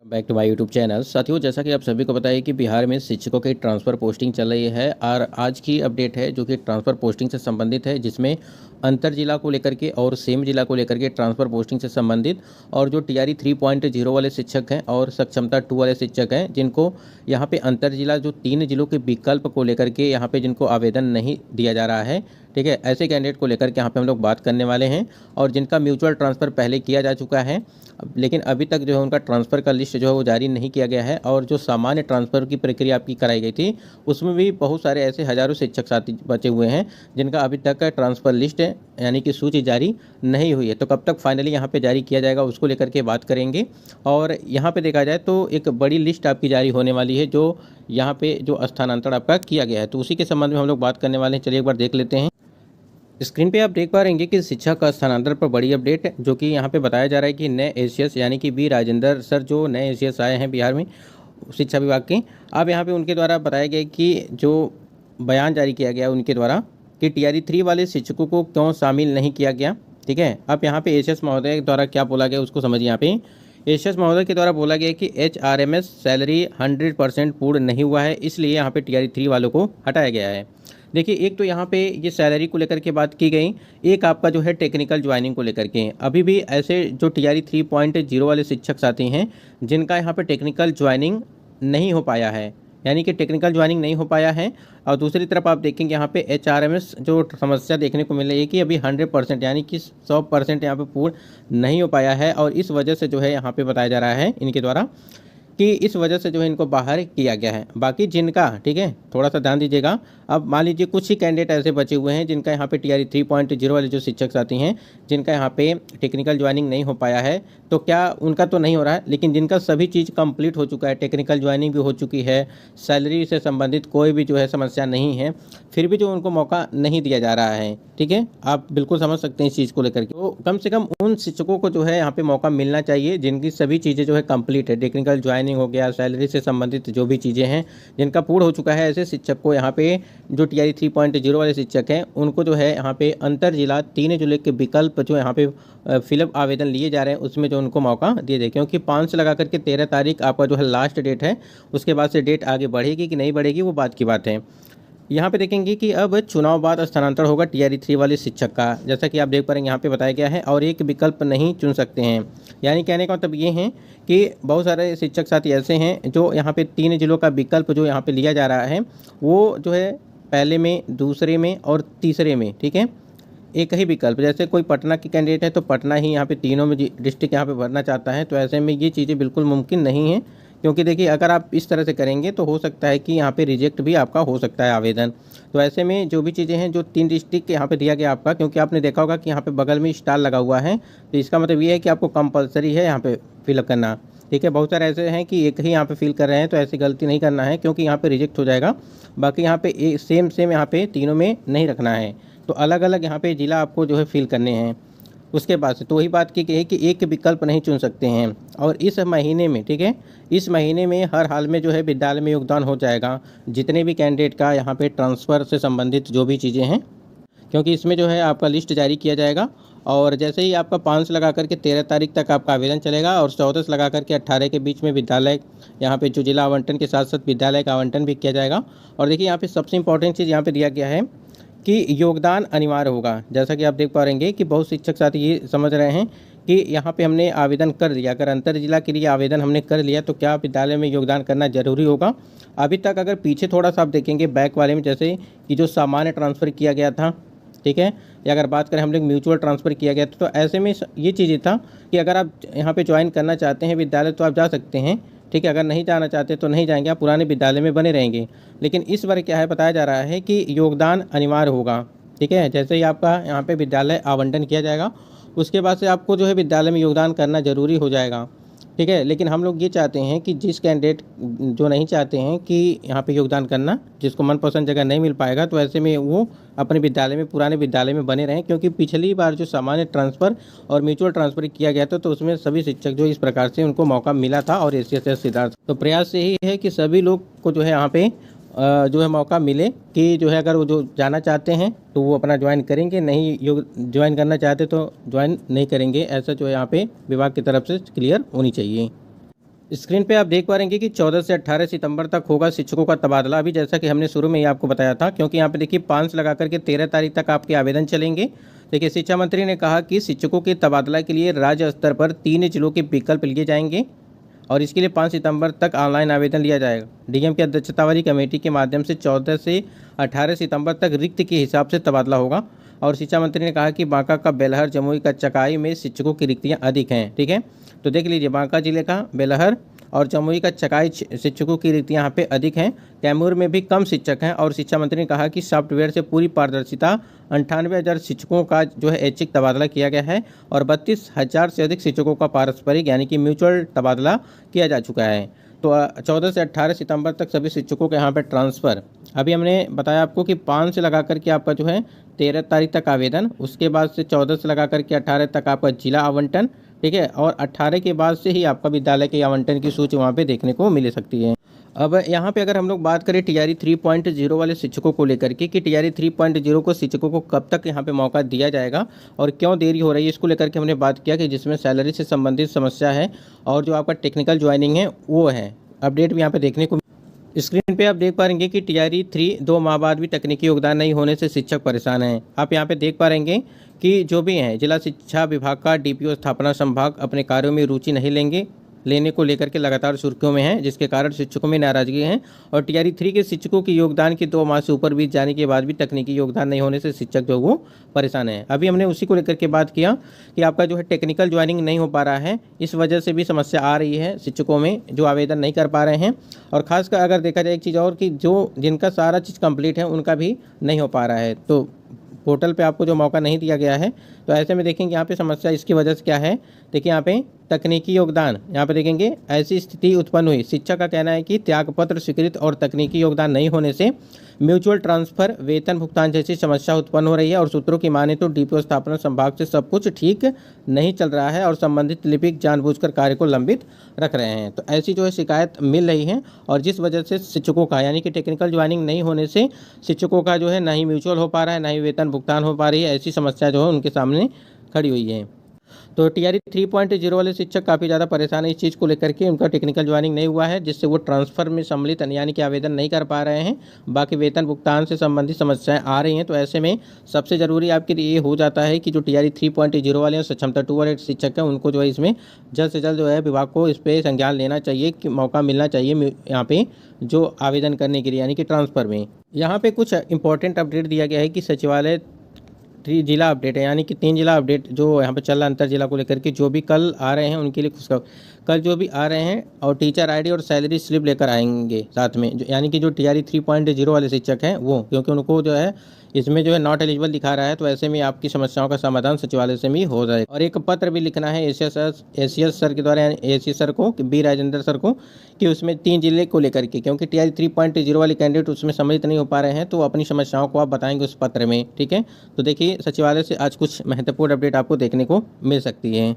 Back to my YouTube channel. साथियों, जैसा कि आप सभी को पता है कि बिहार में शिक्षकों की ट्रांसफ़र पोस्टिंग चल रही है और आज की अपडेट है जो कि ट्रांसफ़र पोस्टिंग से संबंधित है, जिसमें अंतर जिला को लेकर के और सेम जिला को लेकर के ट्रांसफ़र पोस्टिंग से संबंधित और जो टीआरई 3.0 वाले शिक्षक हैं और सक्षमता 2 वाले शिक्षक हैं, जिनको यहाँ पे अंतर जिला जो 3 जिलों के विकल्प को लेकर के यहाँ पे जिनको आवेदन नहीं दिया जा रहा है, ठीक है, ऐसे कैंडिडेट को लेकर के यहाँ पे हम लोग बात करने वाले हैं। और जिनका म्यूचुअल ट्रांसफ़र पहले किया जा चुका है, लेकिन अभी तक जो है उनका ट्रांसफ़र का लिस्ट जो है वो जारी नहीं किया गया है। और जो सामान्य ट्रांसफ़र की प्रक्रिया आपकी कराई गई थी, उसमें भी बहुत सारे ऐसे हज़ारों शिक्षक साथी बचे हुए हैं जिनका अभी तक का ट्रांसफ़र लिस्ट यानी कि सूची जारी नहीं हुई है। तो कब तक फाइनली यहाँ पे जारी किया जाएगा उसको लेकर के बात करेंगे। और यहाँ पे देखा जाए तो एक बड़ी लिस्ट आपकी जारी होने वाली है जो यहाँ पे जो स्थानांतरण आपका किया गया है, तो उसी के संबंध में हम लोग बात करने वाले हैं। चलिए एक बार देख लेते हैं। स्क्रीन पे आप देख पा रहे हैं कि शिक्षक का स्थानांतरण पर बड़ी अपडेट है, जो कि यहाँ पे बताया जा रहा है कि नए एसीएस यानी कि बी राजेंद्र सर जो नए एसीएस आए हैं बिहार में शिक्षा विभाग के, अब यहाँ पे उनके द्वारा बताया गया कि जो बयान जारी किया गया उनके द्वारा कि टीआरई 3 वाले शिक्षकों को क्यों शामिल नहीं किया गया। ठीक है, अब यहाँ पे एसीएस महोदय द्वारा क्या बोला गया उसको समझिए। यहाँ पे एसीएस महोदय के द्वारा बोला गया कि एचआरएमएस सैलरी 100% पूर्ण नहीं हुआ है, इसलिए यहाँ पे टीआरई 3 वालों को हटाया गया है। देखिए, एक तो यहाँ पे ये सैलरी को लेकर के बात की गई, एक आपका जो है टेक्निकल ज्वाइनिंग को लेकर के। अभी भी ऐसे जो टीआरई 3.0 वाले शिक्षक साथी हैं जिनका यहाँ पे टेक्निकल ज्वाइनिंग नहीं हो पाया है, यानी कि टेक्निकल ज्वाइनिंग नहीं हो पाया है। और दूसरी तरफ आप देखेंगे यहाँ पे एचआरएमएस जो समस्या देखने को मिल रही है कि अभी 100% यानी कि 100% यहाँ पे पूर्ण नहीं हो पाया है। और इस वजह से जो है यहाँ पे बताया जा रहा है इनके द्वारा कि इस वजह से जो है इनको बाहर किया गया है। बाकी जिनका, ठीक है, थोड़ा सा ध्यान दीजिएगा। अब मान लीजिए कुछ ही कैंडिडेट ऐसे बचे हुए हैं जिनका यहाँ पे टीआरई 3.0 वाले जो शिक्षक साथी हैं जिनका यहाँ पे टेक्निकल ज्वाइनिंग नहीं हो पाया है, तो क्या उनका तो नहीं हो रहा है, लेकिन जिनका सभी चीज़ कंप्लीट हो चुका है, टेक्निकल ज्वाइनिंग भी हो चुकी है, सैलरी से संबंधित कोई भी जो है समस्या नहीं है, फिर भी जो उनको मौका नहीं दिया जा रहा है। ठीक है, आप बिल्कुल समझ सकते हैं इस चीज़ को लेकर के। तो कम से कम उन शिक्षकों को जो है यहाँ पे मौका मिलना चाहिए जिनकी सभी चीज़ें जो है कंप्लीट है, टेक्निकल ज्वाइनिंग हो गया, सैलरी से संबंधित जो भी चीज़ें हैं जिनका पूर्ण हो चुका है। ऐसे शिक्षक को यहाँ पे जो टीआरई 3.0 वाले शिक्षक हैं उनको जो है यहाँ पे अंतर जिला 3 जिले के विकल्प जो यहाँ पे फिलअप आवेदन लिए जा रहे हैं उसमें जो उनको मौका दिया जाए, क्योंकि 5 से लगा करके 13 तारीख आपका जो है लास्ट डेट है। उसके बाद से डेट आगे बढ़ेगी कि नहीं बढ़ेगी वो बात की बात है। यहाँ पे देखेंगे कि अब चुनाव बाद स्थानांतरण होगा टीआरई 3 वाले शिक्षक का, जैसा कि आप देख पा रहे हैं यहाँ पे बताया गया है। और एक विकल्प नहीं चुन सकते हैं, यानी कहने का मतलब ये है कि बहुत सारे शिक्षक साथी ऐसे हैं जो यहाँ पे 3 जिलों का विकल्प जो यहाँ पे लिया जा रहा है वो जो है पहले में, दूसरे में और तीसरे में, ठीक है, एक ही विकल्प। जैसे कोई पटना की कैंडिडेट है तो पटना ही यहाँ पे तीनों में डिस्ट्रिक्ट यहाँ पे भरना चाहता है, तो ऐसे में ये चीज़ें बिल्कुल मुमकिन नहीं है। क्योंकि देखिए, अगर आप इस तरह से करेंगे तो हो सकता है कि यहाँ पे रिजेक्ट भी आपका हो सकता है आवेदन। तो ऐसे में जो भी चीज़ें हैं जो 3 डिस्ट्रिक्ट यहाँ पे दिया गया आपका, क्योंकि आपने देखा होगा कि यहाँ पे बगल में स्टार लगा हुआ है, तो इसका मतलब ये है कि आपको कंपलसरी है यहाँ पे फिलअप करना। ठीक है, बहुत सारे ऐसे हैं कि एक ही यहाँ पे फिल कर रहे हैं, तो ऐसी गलती नहीं करना है क्योंकि यहाँ पे रिजेक्ट हो जाएगा। बाकी यहाँ पे सेम यहाँ पे तीनों में नहीं रखना है, तो अलग अलग यहाँ पे ज़िला आपको जो है फिल करने हैं। उसके बाद से तो वही बात की है कि एक विकल्प नहीं चुन सकते हैं। और इस महीने में, ठीक है, इस महीने में हर हाल में जो है विद्यालय में योगदान हो जाएगा जितने भी कैंडिडेट का यहाँ पे ट्रांसफ़र से संबंधित जो भी चीज़ें हैं, क्योंकि इसमें जो है आपका लिस्ट जारी किया जाएगा। और जैसे ही आपका 5 से लगा करके 13 तारीख तक आपका आवेदन चलेगा और 14 से लगा करके 18 के बीच में विद्यालय यहाँ पे जो जिला आवंटन के साथ साथ विद्यालय का आवंटन भी किया जाएगा। और देखिए, यहाँ पे सबसे इंपॉर्टेंट चीज़ यहाँ पे दिया गया है कि योगदान अनिवार्य होगा। जैसा कि आप देख पा रहे हैं कि बहुत शिक्षक साथी ये समझ रहे हैं कि यहाँ पे हमने आवेदन कर दिया, अगर अंतर जिला के लिए आवेदन हमने कर लिया तो क्या विद्यालय में योगदान करना जरूरी होगा। अभी तक अगर पीछे थोड़ा सा आप देखेंगे बैक वाले में, जैसे कि जो सामान्य ट्रांसफ़र किया गया था, ठीक है, या अगर बात करें हम लोग म्यूचुअल ट्रांसफ़र किया गया था, तो ऐसे में ये चीज़ें था कि अगर आप यहाँ पे ज्वाइन करना चाहते हैं विद्यालय तो आप जा सकते हैं, ठीक है, अगर नहीं जाना चाहते तो नहीं जाएंगे, आप पुराने विद्यालय में बने रहेंगे। लेकिन इस बार क्या है, बताया जा रहा है कि योगदान अनिवार्य होगा। ठीक है, जैसे ही आपका यहाँ पे विद्यालय आवंटन किया जाएगा उसके बाद से आपको जो है विद्यालय में योगदान करना जरूरी हो जाएगा। ठीक है, लेकिन हम लोग ये चाहते हैं कि जिस कैंडिडेट जो नहीं चाहते हैं कि यहाँ पे योगदान करना, जिसको मनपसंद जगह नहीं मिल पाएगा, तो ऐसे में वो अपने विद्यालय में, पुराने विद्यालय में बने रहें। क्योंकि पिछली बार जो सामान्य ट्रांसफ़र और म्यूचुअल ट्रांसफ़र किया गया था तो उसमें सभी शिक्षक जो इस प्रकार से उनको मौका मिला था और एसीएस सिद्धार्थ। तो प्रयास यही है कि सभी लोग को जो है यहाँ पे जो है मौका मिले कि जो है अगर वो जो जाना चाहते हैं तो वो अपना ज्वाइन करेंगे, नहीं ज्वाइन करना चाहते तो ज्वाइन नहीं करेंगे। ऐसा जो है यहाँ पे विभाग की तरफ से क्लियर होनी चाहिए। स्क्रीन पे आप देख पा रहे हैं कि 14 से 18 सितंबर तक होगा शिक्षकों का तबादला। अभी जैसा कि हमने शुरू में ही आपको बताया था, क्योंकि यहाँ पे देखिए 5 लगा करके 13 तारीख तक आपके आवेदन चलेंगे। देखिए शिक्षा मंत्री ने कहा कि शिक्षकों के तबादला के लिए राज्य स्तर पर 3 जिलों के विकल्प लिए जाएंगे और इसके लिए 5 सितंबर तक ऑनलाइन आवेदन लिया जाएगा। डीएम की अध्यक्षता वाली कमेटी के माध्यम से 14 से 18 सितंबर तक रिक्त के हिसाब से तबादला होगा। और शिक्षा मंत्री ने कहा कि बांका का बेलहर, जमुई का चकाई में शिक्षकों की रिक्तियां अधिक हैं। ठीक है, तो देख लीजिए बांका जिले का बेलहर और जमुई का चकाई शिक्षकों की रिक्तियां यहाँ पे अधिक हैं। कैमूर में भी कम शिक्षक हैं। और शिक्षा मंत्री ने कहा कि सॉफ्टवेयर से पूरी पारदर्शिता 98,000 शिक्षकों का जो है ऐच्छिक तबादला किया गया है और 32,000 से अधिक शिक्षकों का पारस्परिक यानी कि म्यूचुअल तबादला किया जा चुका है। तो 14 से 18 सितंबर तक सभी शिक्षकों के यहाँ पे ट्रांसफ़र। अभी हमने बताया आपको कि 5 से लगा करके आपका जो है 13 तारीख तक आवेदन, उसके बाद से 14 से लगा करके 18 तक आपका जिला आवंटन। ठीक है, और 18 के बाद से ही आपका विद्यालय के आवंटन की सूची वहाँ पे देखने को मिल सकती है। अब यहाँ पे अगर हम लोग बात करें टीआरई 3.0 वाले शिक्षकों को लेकर के कि टीआरई 3.0 को शिक्षकों को कब तक यहाँ पे मौका दिया जाएगा और क्यों देरी हो रही है, इसको लेकर के हमने बात किया कि जिसमें सैलरी से संबंधित समस्या है और जो आपका टेक्निकल ज्वाइनिंग है वो है। अपडेट भी यहाँ पे देखने को स्क्रीन पे आप देख पा रहेंगे कि टीआरई 3 2 माह बाद भी तकनीकी योगदान नहीं होने से शिक्षक परेशान हैं। आप यहाँ पे देख पा रहेंगे कि जो भी हैं जिला शिक्षा विभाग का डीपीओ स्थापना संभाग अपने कार्यों में रुचि नहीं लेने को लेकर के लगातार सुर्खियों में हैं, जिसके कारण शिक्षकों में नाराजगी है। और टीआरई 3 के शिक्षकों के योगदान के 2 माह से ऊपर बीत जाने के बाद भी तकनीकी योगदान नहीं होने से शिक्षक जो वो परेशान है। अभी हमने उसी को लेकर के बात किया कि आपका जो है टेक्निकल ज्वाइनिंग नहीं हो पा रहा है, इस वजह से भी समस्या आ रही है शिक्षकों में जो आवेदन नहीं कर पा रहे हैं। और खासकर अगर देखा जाए एक चीज़ और कि जो जिनका सारा चीज़ कंप्लीट है उनका भी नहीं हो पा रहा है, तो पोर्टल पे आपको जो मौका नहीं दिया गया है। तो ऐसे में देखेंगे यहाँ पे समस्या इसकी वजह से क्या है। देखिए यहाँ पे तकनीकी योगदान, यहाँ पे देखेंगे ऐसी स्थिति उत्पन्न हुई। शिक्षक का कहना है कि त्यागपत्र स्वीकृत और तकनीकी योगदान नहीं होने से म्यूचुअल ट्रांसफर, वेतन भुगतान जैसी समस्या उत्पन्न हो रही है। और सूत्रों की माने तो डीपीओ स्थापना संभाग से सब कुछ ठीक नहीं चल रहा है और संबंधित लिपिक जानबूझकर कार्य को लंबित रख रहे हैं। तो ऐसी जो है शिकायत मिल रही है और जिस वजह से शिक्षकों का यानी कि टेक्निकल ज्वाइनिंग नहीं होने से शिक्षकों का जो है ना ही म्यूचुअल हो पा रहा है, ना ही वेतन भुगतान हो पा रही है। ऐसी समस्या जो है उनके सामने खड़ी हुई है। तो टीआरई 3.0 वाले शिक्षक काफ़ी ज़्यादा परेशान है इस चीज़ को लेकर के, उनका टेक्निकल ज्वाइनिंग नहीं हुआ है जिससे वो ट्रांसफ़र में सम्मिलित यानी कि आवेदन नहीं कर पा रहे हैं। बाकी वेतन भुगतान से संबंधित समस्याएं आ रही हैं। तो ऐसे में सबसे ज़रूरी आपके लिए ये हो जाता है कि जो टीआरई 3.0 वाले और सक्षमता 2 वाले शिक्षक हैं उनको जो है इसमें जल्द से जल्द जो है विभाग को इस पर संज्ञान लेना चाहिए कि मौका मिलना चाहिए यहाँ पे जो आवेदन करने के लिए यानी कि ट्रांसफ़र में। यहाँ पे कुछ इंपॉर्टेंट अपडेट दिया गया है कि सचिवालय 3 जिला अपडेट है यानी कि 3 जिला अपडेट जो यहाँ पे चल रहा है अंतर जिला को लेकर के, जो भी कल आ रहे हैं उनके लिए कल जो भी आ रहे हैं और टीचर आईडी और सैलरी स्लिप लेकर आएंगे साथ में, यानी कि जो टीआरई 3.0 वाले शिक्षक हैं वो, क्योंकि उनको जो है इसमें जो है नॉट एलिजिबल दिखा रहा है। तो ऐसे में आपकी समस्याओं का समाधान सचिवालय से भी हो जाएगा। और एक पत्र भी लिखना है एसीएस सर के द्वारा, एसीएस सर को, बी राजेंद्र सर को, कि उसमें 3 जिले को लेकर के, क्योंकि टीआरई 3.0 वाले कैंडिडेट उसमें सम्मिलित नहीं हो पा रहे हैं, तो अपनी समस्याओं को आप बताएंगे उस पत्र में। ठीक है, तो देखिए सचिवालय से आज कुछ महत्वपूर्ण अपडेट आपको देखने को मिल सकती है।